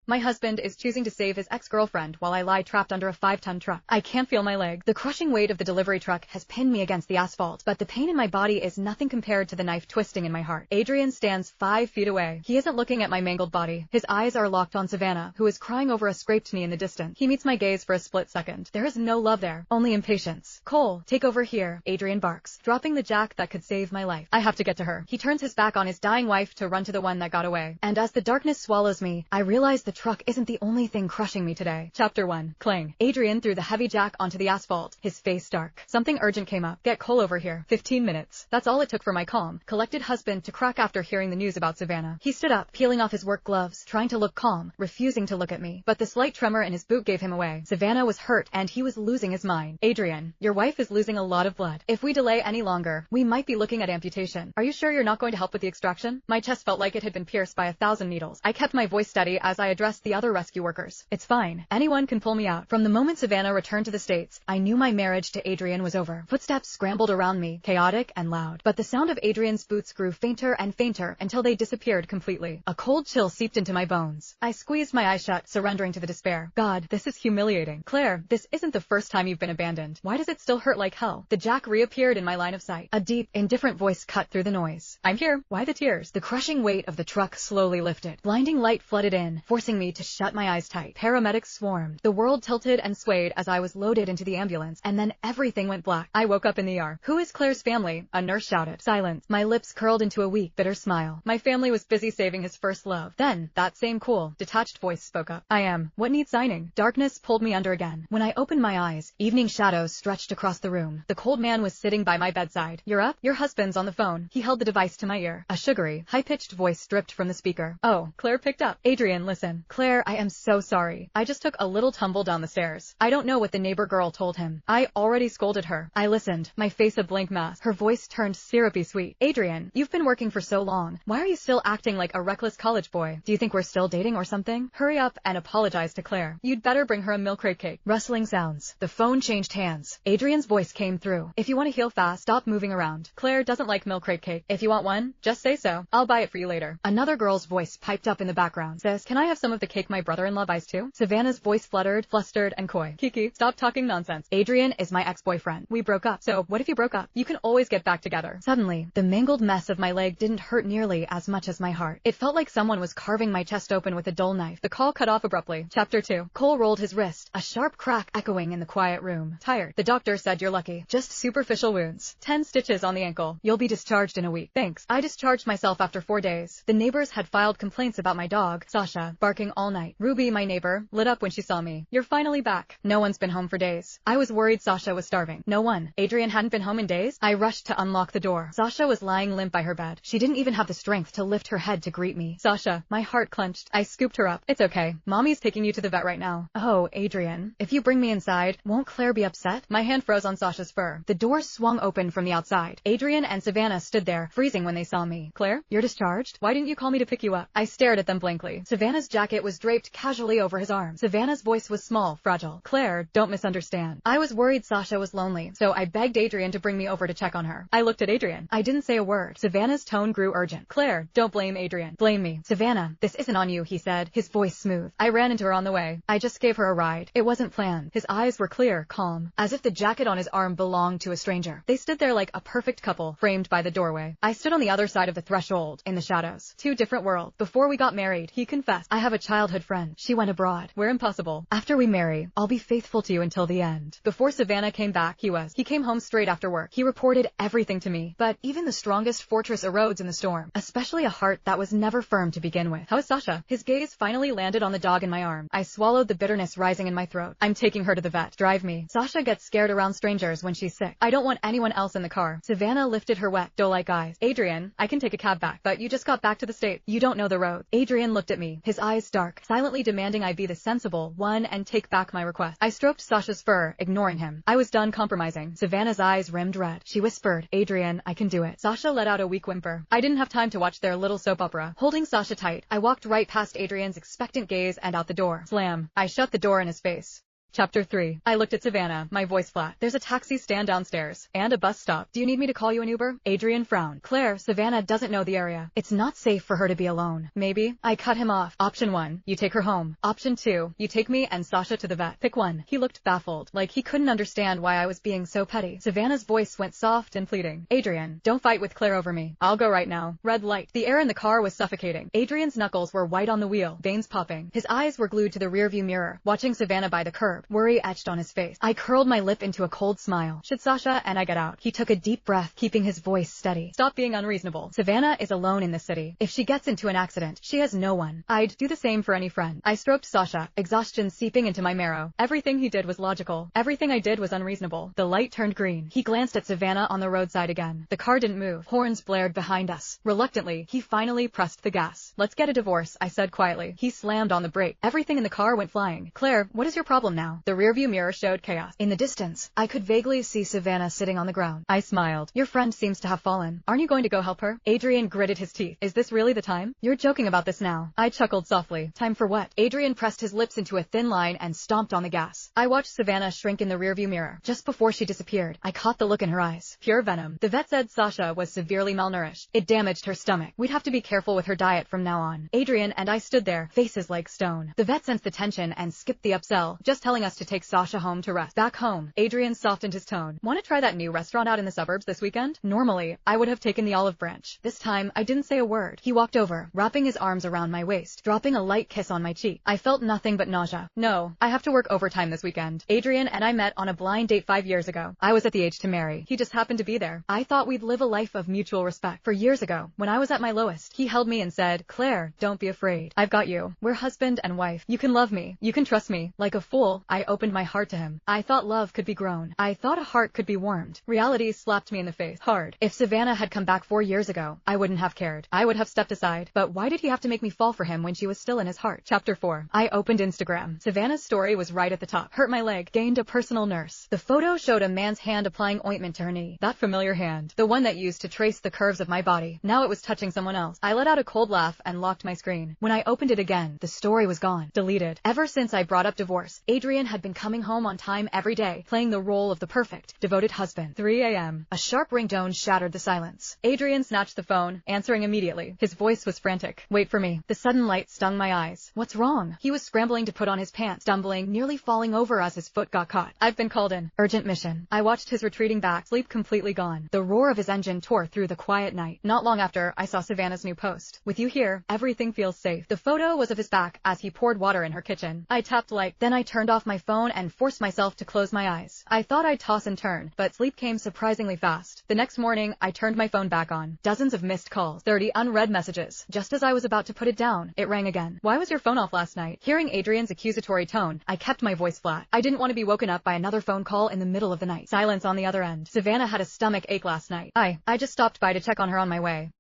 My husband is choosing to save his ex-girlfriend while I lie trapped under a 5-ton truck. I can't feel my leg. The crushing weight of the delivery truck has pinned me against the asphalt, but the pain in my body is nothing compared to the knife twisting in my heart. Adrian stands 5 feet away. He isn't looking at my mangled body. His eyes are locked on Savannah, who is crying over a scraped knee in the distance. He meets my gaze for a split second. There is no love there, only impatience. Cole, take over here, Adrian barks, dropping the jack that could save my life. I have to get to her. He turns his back on his dying wife to run to the one that got away. And as the darkness swallows me, I realize the truck isn't the only thing crushing me today. Chapter 1. Clang. Adrian threw the heavy jack onto the asphalt, his face dark. Something urgent came up. Get Cole over here. 15 minutes. That's all it took for my calm, collected husband to crack after hearing the news about Savannah. He stood up, peeling off his work gloves, trying to look calm, refusing to look at me. But the slight tremor in his boot gave him away. Savannah was hurt, and he was losing his mind. Adrian, your wife is losing a lot of blood. If we delay any longer, we might be looking at amputation. Are you sure you're not going to help with the extraction? My chest felt like it had been pierced by 1,000 needles. I kept my voice steady as I addressed the other rescue workers. It's fine. Anyone can pull me out. From the moment Savannah returned to the States, I knew my marriage to Adrian was over. Footsteps scrambled around me, chaotic and loud. But the sound of Adrian's boots grew fainter and fainter until they disappeared completely. A cold chill seeped into my bones. I squeezed my eyes shut, surrendering to the despair. God, this is humiliating. Claire, this isn't the first time you've been abandoned. Why does it still hurt like hell? The jack reappeared in my line of sight. A deep, indifferent voice cut through the noise. I'm here. Why the tears? The crushing weight of the truck slowly lifted. Blinding light flooded in, forcing me to shut my eyes tight. Paramedics swarmed. The world tilted and swayed as I was loaded into the ambulance, and then everything went black. I woke up in the ER. Who is Claire's family? A nurse shouted. Silence. My lips curled into a weak, bitter smile. My family was busy saving his first love. Then, that same cool, detached voice spoke up. I am. What needs signing? Darkness pulled me under again. When I opened my eyes, evening shadows stretched across the room. The cold man was sitting by my bedside. You're up? Your husband's on the phone. He held the device to my ear. A sugary, high-pitched voice dripped from the speaker. Oh, Claire picked up. Adrian, listen. Claire, I am so sorry. I just took a little tumble down the stairs. I don't know what the neighbor girl told him. I already scolded her. I listened, my face a blank mask. Her voice turned syrupy sweet. Adrian, you've been working for so long. Why are you still acting like a reckless college boy? Do you think we're still dating or something? Hurry up and apologize to Claire. You'd better bring her a milk crate cake. Rustling sounds. The phone changed hands. Adrian's voice came through. If you want to heal fast, stop moving around. Claire doesn't like milk crate cake. If you want one, just say so. I'll buy it for you later. Another girl's voice piped up in the background. Sis, can I have some of the cake my brother-in-law buys too? Savannah's voice fluttered, flustered, and coy. Kiki, stop talking nonsense. Adrian is my ex-boyfriend. We broke up. So, what if you broke up? You can always get back together. Suddenly, the mangled mess of my leg didn't hurt nearly as much as my heart. It felt like someone was carving my chest open with a dull knife. The call cut off abruptly. Chapter 2. Cole rolled his wrist, a sharp crack echoing in the quiet room. Tired. The doctor said you're lucky. Just superficial wounds. 10 stitches on the ankle. You'll be discharged in a week. Thanks. I discharged myself after 4 days. The neighbors had filed complaints about my dog, Sasha, barking all night. Ruby, my neighbor, lit up when she saw me. You're finally back. No one's been home for days. I was worried Sasha was starving. No one. Adrian hadn't been home in days? I rushed to unlock the door. Sasha was lying limp by her bed. She didn't even have the strength to lift her head to greet me. Sasha, my heart clenched. I scooped her up. It's okay. Mommy's taking you to the vet right now. Oh, Adrian. If you bring me inside, won't Claire be upset? My hand froze on Sasha's fur. The door swung open from the outside. Adrian and Savannah stood there, freezing when they saw me. Claire, you're discharged? Why didn't you call me to pick you up? I stared at them blankly. Savannah's jacket was draped casually over his arm. Savannah's voice was small, fragile. Claire, don't misunderstand. I was worried Sasha was lonely, so I begged Adrian to bring me over to check on her. I looked at Adrian. I didn't say a word. Savannah's tone grew urgent. Claire, don't blame Adrian. Blame me. Savannah, this isn't on you, he said, his voice smooth. I ran into her on the way. I just gave her a ride. It wasn't planned. His eyes were clear, calm, as if the jacket on his arm belonged to a stranger. They stood there like a perfect couple, framed by the doorway. I stood on the other side of the threshold, in the shadows. 2 different worlds. Before we got married, he confessed. I have a childhood friend. She went abroad. We're impossible. After we marry, I'll be faithful to you until the end. Before Savannah came back, he came home straight after work. He reported everything to me. But even the strongest fortress erodes in the storm, especially a heart that was never firm to begin with. How is Sasha? His gaze finally landed on the dog in my arm. I swallowed the bitterness rising in my throat. I'm taking her to the vet. Drive me. Sasha gets scared around strangers when she's sick. I don't want anyone else in the car. Savannah lifted her wet, doe-like eyes. Adrian, I can take a cab back, but you just got back to the States. You don't know the road. Adrian looked at me, his eyes dark, silently demanding I be the sensible one and take back my request. I stroked Sasha's fur, ignoring him. I was done compromising. Savannah's eyes rimmed red. She whispered, Adrian, I can do it. Sasha let out a weak whimper. I didn't have time to watch their little soap opera. Holding Sasha tight, I walked right past Adrian's expectant gaze and out the door. Slam. I shut the door in his face. Chapter 3. I looked at Savannah, my voice flat. There's a taxi stand downstairs. And a bus stop. Do you need me to call you an Uber? Adrian frowned. Claire, Savannah doesn't know the area. It's not safe for her to be alone. Maybe. I cut him off. Option 1. You take her home. Option 2. You take me and Sasha to the vet. Pick one. He looked baffled, like he couldn't understand why I was being so petty. Savannah's voice went soft and pleading. Adrian, don't fight with Claire over me. I'll go right now. Red light. The air in the car was suffocating. Adrian's knuckles were white on the wheel, veins popping. His eyes were glued to the rearview mirror, watching Savannah by the curb. Worry etched on his face. I curled my lip into a cold smile. Should Sasha and I get out? He took a deep breath, keeping his voice steady. Stop being unreasonable. Savannah is alone in the city. If she gets into an accident, she has no one. I'd do the same for any friend. I stroked Sasha, exhaustion seeping into my marrow. Everything he did was logical. Everything I did was unreasonable. The light turned green. He glanced at Savannah on the roadside again. The car didn't move. Horns blared behind us. Reluctantly, he finally pressed the gas. Let's get a divorce, I said quietly. He slammed on the brake. Everything in the car went flying. Claire, what is your problem now? The rearview mirror showed chaos. In the distance, I could vaguely see Savannah sitting on the ground. I smiled. Your friend seems to have fallen. Aren't you going to go help her? Adrian gritted his teeth. Is this really the time? You're joking about this now. I chuckled softly. Time for what? Adrian pressed his lips into a thin line and stomped on the gas. I watched Savannah shrink in the rearview mirror. Just before she disappeared, I caught the look in her eyes. Pure venom. The vet said Sasha was severely malnourished. It damaged her stomach. We'd have to be careful with her diet from now on. Adrian and I stood there, faces like stone. The vet sensed the tension and skipped the upsell, just telling us to take Sasha home to rest. Back home, Adrian softened his tone. Want to try that new restaurant out in the suburbs this weekend? Normally, I would have taken the Olive Branch. This time, I didn't say a word. He walked over, wrapping his arms around my waist, dropping a light kiss on my cheek. I felt nothing but nausea. No, I have to work overtime this weekend. Adrian and I met on a blind date 5 years ago. I was at the age to marry. He just happened to be there. I thought we'd live a life of mutual respect. For years ago, when I was at my lowest, he held me and said, Claire, don't be afraid. I've got you. We're husband and wife. You can love me. You can trust me. Like a fool, I opened my heart to him. I thought love could be grown. I thought a heart could be warmed. Reality slapped me in the face, hard. If Savannah had come back 4 years ago, I wouldn't have cared. I would have stepped aside. But why did he have to make me fall for him when she was still in his heart? Chapter 4. I opened Instagram. Savannah's story was right at the top. Hurt my leg. Gained a personal nurse. The photo showed a man's hand applying ointment to her knee. That familiar hand. The one that used to trace the curves of my body. Now it was touching someone else. I let out a cold laugh and locked my screen. When I opened it again, the story was gone. Deleted. Ever since I brought up divorce, Adrian had been coming home on time every day, playing the role of the perfect, devoted husband. 3 a.m. A sharp ringtone shattered the silence. Adrian snatched the phone, answering immediately. His voice was frantic. Wait for me. The sudden light stung my eyes. What's wrong? He was scrambling to put on his pants, stumbling, nearly falling over as his foot got caught. I've been called in. Urgent mission. I watched his retreating back, sleep completely gone. The roar of his engine tore through the quiet night. Not long after, I saw Savannah's new post. With you here, everything feels safe. The photo was of his back as he poured water in her kitchen. I tapped like, then I turned off my phone and forced myself to close my eyes. I thought I'd toss and turn, but sleep came surprisingly fast. The next morning, I turned my phone back on. Dozens of missed calls, 30 unread messages. Just as I was about to put it down, it rang again. Why was your phone off last night? Hearing Adrian's accusatory tone, I kept my voice flat. I didn't want to be woken up by another phone call in the middle of the night. Silence on the other end. Savannah had a stomach ache last night. I just stopped by to check on her on my way.